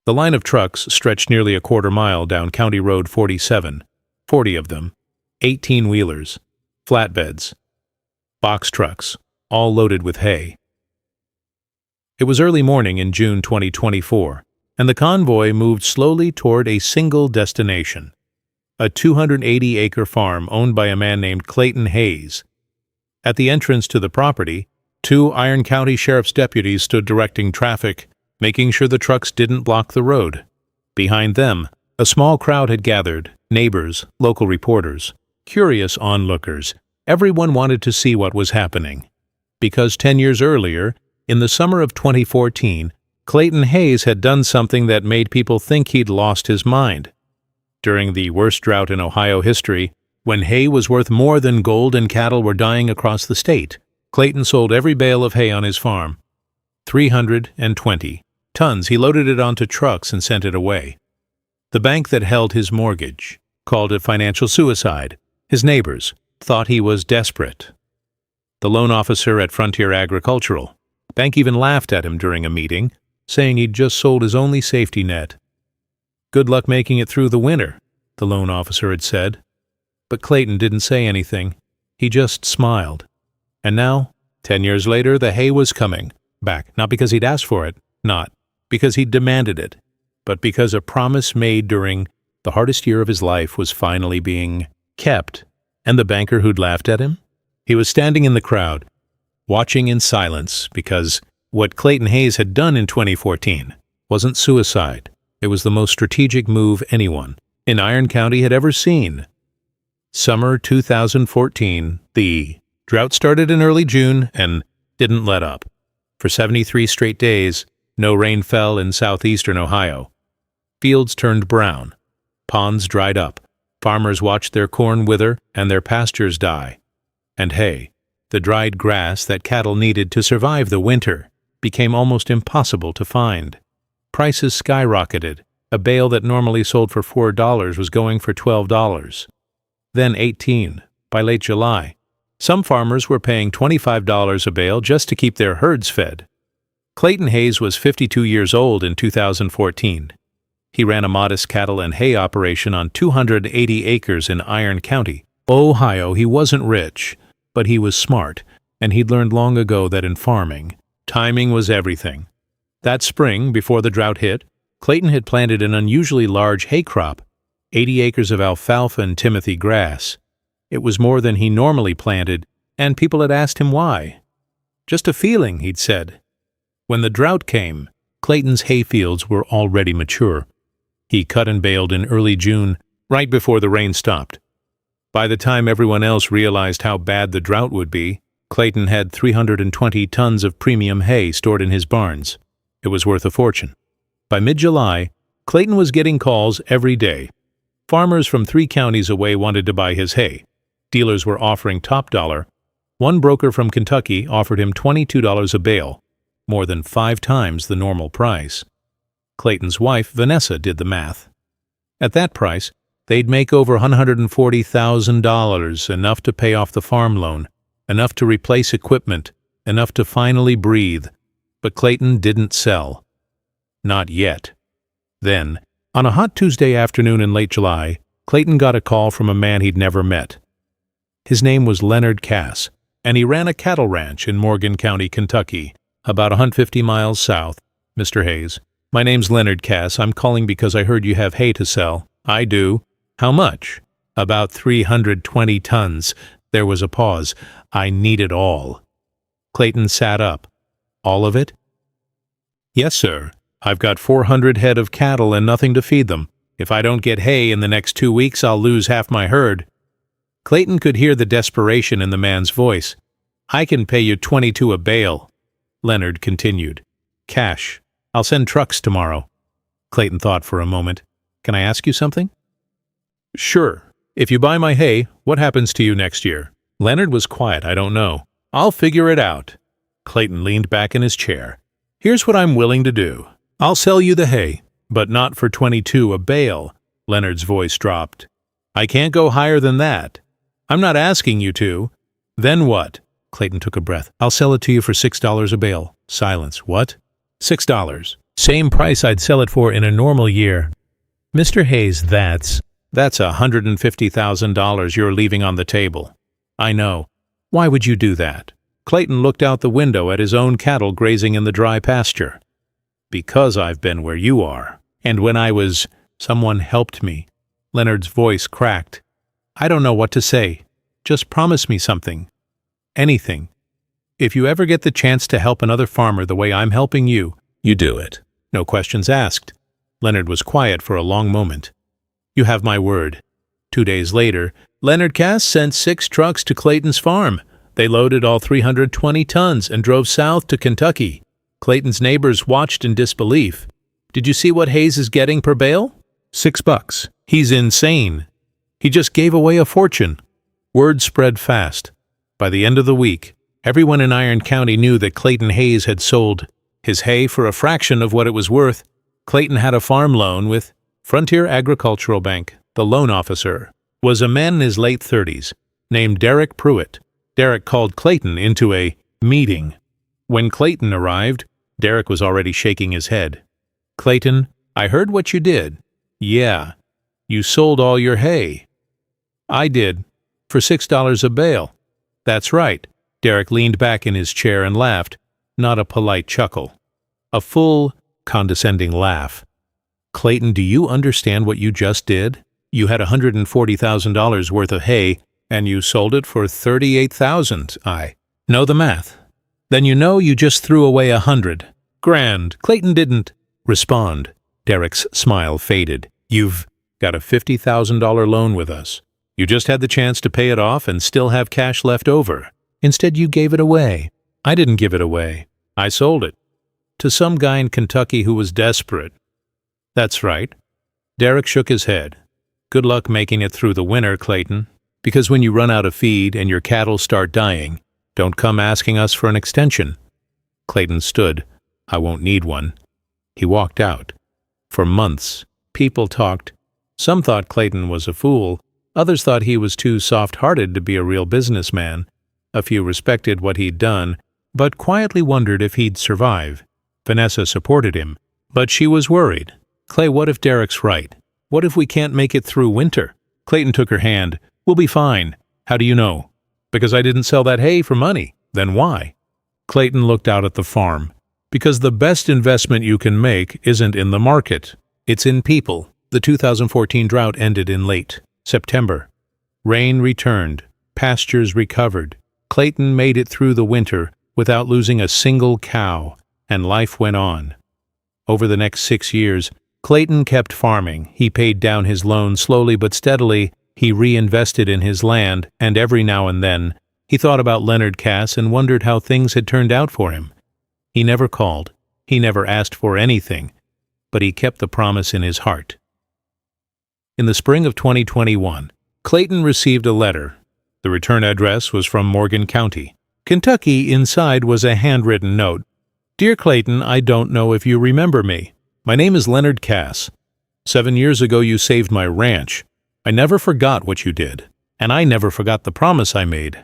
The line of trucks stretched nearly a quarter-mile down County Road 47, 40 of them, 18-wheelers, flatbeds, box trucks, all loaded with hay. It was early morning in June 2024, and the convoy moved slowly toward a single destination, a 280-acre farm owned by a man named Clayton Hayes. At the entrance to the property, 2 Iron County Sheriff's deputies stood directing traffic, making sure the trucks didn't block the road. Behind them, a small crowd had gathered, neighbors, local reporters, curious onlookers. Everyone wanted to see what was happening. Because 10 years earlier, in the summer of 2014, Clayton Hayes had done something that made people think he'd lost his mind. During the worst drought in Ohio history, when hay was worth more than gold and cattle were dying across the state, Clayton sold every bale of hay on his farm. 320 tons. He loaded it onto trucks and sent it away. The bank that held his mortgage called it financial suicide. His neighbors thought he was desperate. The loan officer at Frontier Agricultural Bank even laughed at him during a meeting, saying he'd just sold his only safety net. "Good luck making it through the winter," the loan officer had said. But Clayton didn't say anything. He just smiled. And now, 10 years later, the hay was coming back, not because he'd asked for it, not because he'd demanded it, but because a promise made during the hardest year of his life was finally being kept. And the banker who'd laughed at him? He was standing in the crowd, watching in silence, because what Clayton Hayes had done in 2014 wasn't suicide. It was the most strategic move anyone in Iron County had ever seen. Summer 2014, the drought started in early June and didn't let up. For 73 straight days, no rain fell in southeastern Ohio. Fields turned brown. Ponds dried up. Farmers watched their corn wither and their pastures die. And hay, the dried grass that cattle needed to survive the winter, became almost impossible to find. Prices skyrocketed. A bale that normally sold for $4 was going for $12. Then $18 by late July. Some farmers were paying $25 a bale just to keep their herds fed. Clayton Hayes was 52 years old in 2014. He ran a modest cattle and hay operation on 280 acres in Iron County, Ohio. He wasn't rich, but he was smart, and he'd learned long ago that in farming, timing was everything. That spring, before the drought hit, Clayton had planted an unusually large hay crop, 80 acres of alfalfa and timothy grass. It was more than he normally planted, and people had asked him why. "Just a feeling," he'd said. When the drought came, Clayton's hay fields were already mature. He cut and baled in early June, right before the rain stopped. By the time everyone else realized how bad the drought would be, Clayton had 320 tons of premium hay stored in his barns. It was worth a fortune. By mid-July, Clayton was getting calls every day. Farmers from 3 counties away wanted to buy his hay. Dealers were offering top dollar. One broker from Kentucky offered him $22 a bale, more than 5 times the normal price. Clayton's wife, Vanessa, did the math. At that price, they'd make over $140,000, enough to pay off the farm loan, enough to replace equipment, enough to finally breathe. But Clayton didn't sell. Not yet. Then, on a hot Tuesday afternoon in late July, Clayton got a call from a man he'd never met. His name was Leonard Cass, and he ran a cattle ranch in Morgan County, Kentucky, about 150 miles south. "Mr. Hayes, my name's Leonard Cass. I'm calling because I heard you have hay to sell." "I do." "How much?" "About 320 tons. There was a pause. "I need it all." Clayton sat up. "All of it?" "Yes, sir. I've got 400 head of cattle and nothing to feed them. If I don't get hay in the next 2 weeks, I'll lose half my herd." Clayton could hear the desperation in the man's voice. "I can pay you 22 a bale." Leonard continued. "Cash. I'll send trucks tomorrow." Clayton thought for a moment. "Can I ask you something?" "Sure. If you buy my hay, what happens to you next year?" Leonard was quiet. "I don't know. I'll figure it out." Clayton leaned back in his chair. "Here's what I'm willing to do. I'll sell you the hay, but not for 22 a bale." Leonard's voice dropped. "I can't go higher than that. I'm not asking you to." "Then what?" Clayton took a breath. "I'll sell it to you for $6 a bale." Silence. "What?" $6. Same price I'd sell it for in a normal year. Mr. Hayes, that's $150,000 you're leaving on the table. I know. Why would you do that? Clayton looked out the window at his own cattle grazing in the dry pasture. Because I've been where you are. And when someone helped me. Leonard's voice cracked. I don't know what to say. Just promise me something. Anything. If you ever get the chance to help another farmer the way I'm helping you, you do it. No questions asked. Leonard was quiet for a long moment. You have my word. 2 days later, Leonard Cass sent 6 trucks to Clayton's farm. They loaded all 320 tons and drove south to Kentucky. Clayton's neighbors watched in disbelief. Did you see what Hayes is getting per bale? $6. He's insane. He just gave away a fortune. Word spread fast. By the end of the week, everyone in Iron County knew that Clayton Hayes had sold his hay for a fraction of what it was worth. Clayton had a farm loan with Frontier Agricultural Bank. The loan officer was a man in his late 30s named Derek Pruitt. Derek called Clayton into a meeting. When Clayton arrived, Derek was already shaking his head. Clayton, I heard what you did. Yeah, you sold all your hay. I did, for $6 a bale. That's right. Derek leaned back in his chair and laughed, not a polite chuckle. A full, condescending laugh. Clayton, do you understand what you just did? You had $140,000 worth of hay, and you sold it for $38,000. I know the math. Then you know you just threw away $100. Grand. Clayton didn't respond. Derek's smile faded. You've got a $50,000 loan with us. You just had the chance to pay it off and still have cash left over. Instead, you gave it away. I didn't give it away. I sold it. To some guy in Kentucky who was desperate. That's right. Derek shook his head. Good luck making it through the winter, Clayton. Because when you run out of feed and your cattle start dying, don't come asking us for an extension. Clayton stood. I won't need one. He walked out. For months, people talked. Some thought Clayton was a fool. Others thought he was too soft-hearted to be a real businessman. A few respected what he'd done, but quietly wondered if he'd survive. Vanessa supported him, but she was worried. Clay, what if Derek's right? What if we can't make it through winter? Clayton took her hand. We'll be fine. How do you know? Because I didn't sell that hay for money. Then why? Clayton looked out at the farm. Because the best investment you can make isn't in the market. It's in people. The 2014 drought ended in late September. Rain returned. Pastures recovered. Clayton made it through the winter without losing a single cow, and life went on. Over the next 6 years, Clayton kept farming. He paid down his loan slowly but steadily. He reinvested in his land, and every now and then, he thought about Leonard Cass and wondered how things had turned out for him. He never called. He never asked for anything, but he kept the promise in his heart. In the spring of 2021, Clayton received a letter. The return address was from Morgan County, Kentucky. Inside was a handwritten note. Dear Clayton, I don't know if you remember me. My name is Leonard Cass. 7 years ago you saved my ranch. I never forgot what you did, and I never forgot the promise I made.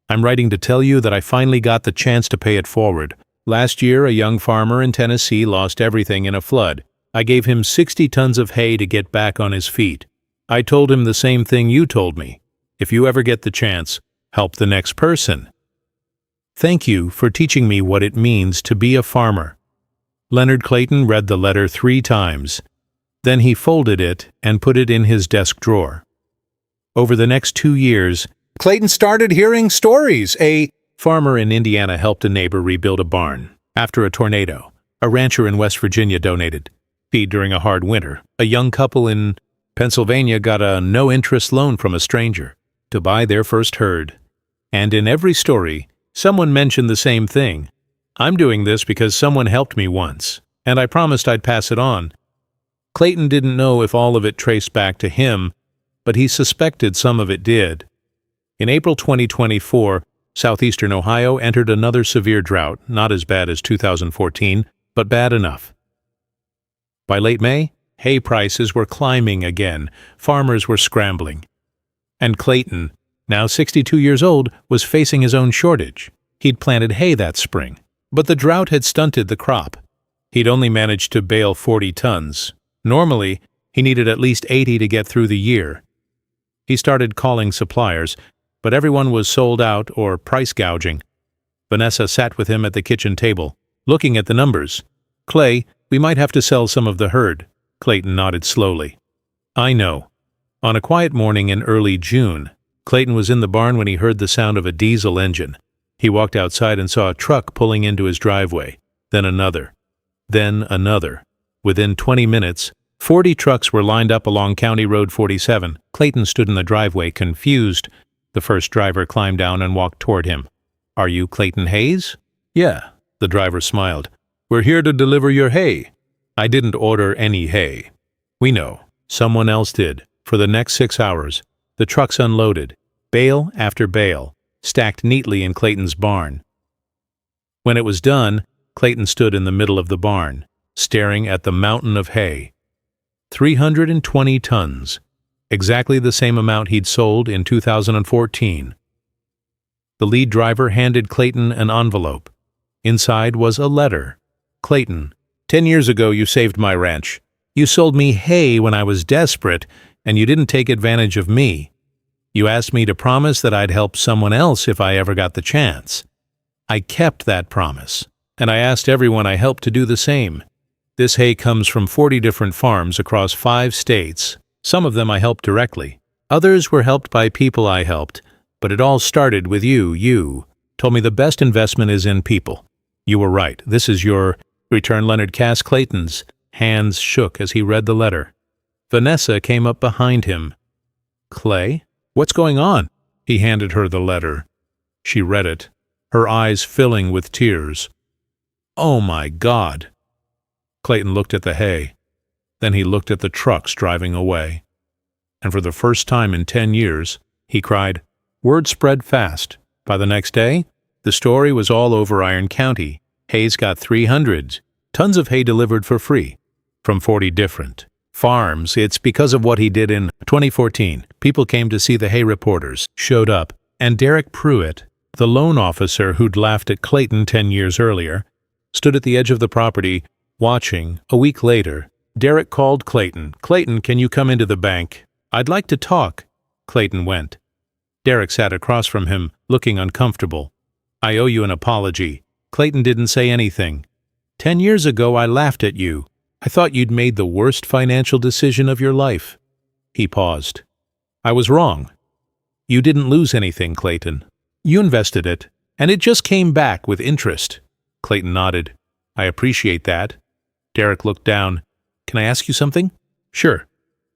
I'm writing to tell you that I finally got the chance to pay it forward. Last year, a young farmer in Tennessee lost everything in a flood. I gave him 60 tons of hay to get back on his feet. I told him the same thing you told me. If you ever get the chance, help the next person. Thank you for teaching me what it means to be a farmer. Leonard Clayton read the letter 3 times. Then he folded it and put it in his desk drawer. Over the next 2 years, Clayton started hearing stories. A farmer in Indiana helped a neighbor rebuild a barn. After a tornado, a rancher in West Virginia donated feed during a hard winter. A young couple in Pennsylvania got a no-interest loan from a stranger to buy their first herd. And in every story, someone mentioned the same thing. I'm doing this because someone helped me once, and I promised I'd pass it on. Clayton didn't know if all of it traced back to him, but he suspected some of it did. In April 2024, southeastern Ohio entered another severe drought, not as bad as 2014, but bad enough. By late May, hay prices were climbing again. Farmers were scrambling. And Clayton, now 62 years old, was facing his own shortage. He'd planted hay that spring, but the drought had stunted the crop. He'd only managed to bale 40 tons. Normally, he needed at least 80 to get through the year. He started calling suppliers, but everyone was sold out or price gouging. Vanessa sat with him at the kitchen table, looking at the numbers. "Clay, we might have to sell some of the herd." Clayton nodded slowly. "I know." On a quiet morning in early June, Clayton was in the barn when he heard the sound of a diesel engine. He walked outside and saw a truck pulling into his driveway, then another, then another. Within 20 minutes, 40 trucks were lined up along County Road 47. Clayton stood in the driveway, confused. The first driver climbed down and walked toward him. "Are you Clayton Hayes?" "Yeah," the driver smiled. "We're here to deliver your hay." "I didn't order any hay." "We know. Someone else did." For the next 6 hours, the trucks unloaded, bale after bale, stacked neatly in Clayton's barn. When it was done, Clayton stood in the middle of the barn, staring at the mountain of hay. 320 tons, exactly the same amount he'd sold in 2014. The lead driver handed Clayton an envelope. Inside was a letter. "Clayton, 10 years ago you saved my ranch. You sold me hay when I was desperate, and you didn't take advantage of me. You asked me to promise that I'd help someone else if I ever got the chance. I kept that promise, and I asked everyone I helped to do the same. This hay comes from 40 different farms across 5 states. Some of them I helped directly. Others were helped by people I helped, but it all started with you. You told me the best investment is in people. You were right. This is your return." Leonard Cass Clayton's hands shook as he read the letter. Vanessa came up behind him. "Clay, what's going on?" He handed her the letter. She read it, her eyes filling with tears. "Oh my God!" Clayton looked at the hay. Then he looked at the trucks driving away. And for the first time in 10 years, he cried. Word spread fast. By the next day, the story was all over Iron County. Hayes got 300 tons of hay delivered for free from 40 different farms. It's because of what he did in 2014. People came to see the hay reporters, showed up, and Derek Pruitt, the loan officer who'd laughed at Clayton 10 years earlier, stood at the edge of the property, watching. A week later, Derek called Clayton. "Clayton, can you come into the bank? I'd like to talk." Clayton went. Derek sat across from him, looking uncomfortable. "I owe you an apology." Clayton didn't say anything. 10 years ago, I laughed at you. I thought you'd made the worst financial decision of your life." He paused. "I was wrong. You didn't lose anything, Clayton. You invested it, and it just came back with interest." Clayton nodded. "I appreciate that." Derek looked down. "Can I ask you something?" "Sure."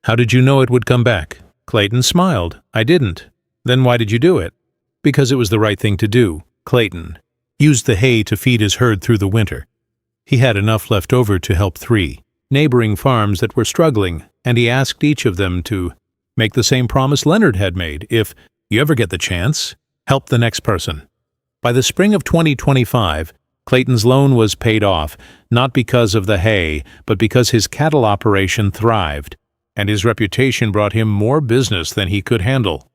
"How did you know it would come back?" Clayton smiled. "I didn't." "Then why did you do it?" "Because it was the right thing to do." Clayton used the hay to feed his herd through the winter. He had enough left over to help 3 neighboring farms that were struggling, and he asked each of them to make the same promise Leonard had made. If you ever get the chance, help the next person. By the spring of 2025, Clayton's loan was paid off, not because of the hay, but because his cattle operation thrived, and his reputation brought him more business than he could handle.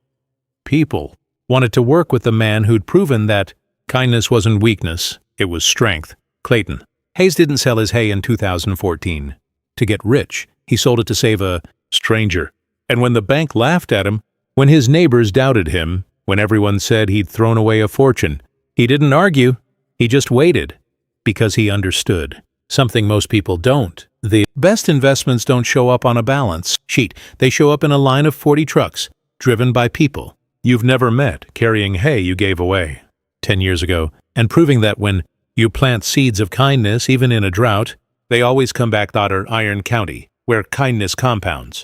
People wanted to work with the man who'd proven that kindness wasn't weakness, it was strength. Clayton. Hayes didn't sell his hay in 2014 to get rich. He sold it to save a stranger. And when the bank laughed at him, when his neighbors doubted him, when everyone said he'd thrown away a fortune, he didn't argue. He just waited, because he understood. Something most people don't. The best investments don't show up on a balance sheet. They show up in a line of 40 trucks, driven by people you've never met, carrying hay you gave away 10 years ago, and proving that when you plant seeds of kindness, even in a drought, they always come back. Iron County, where kindness compounds.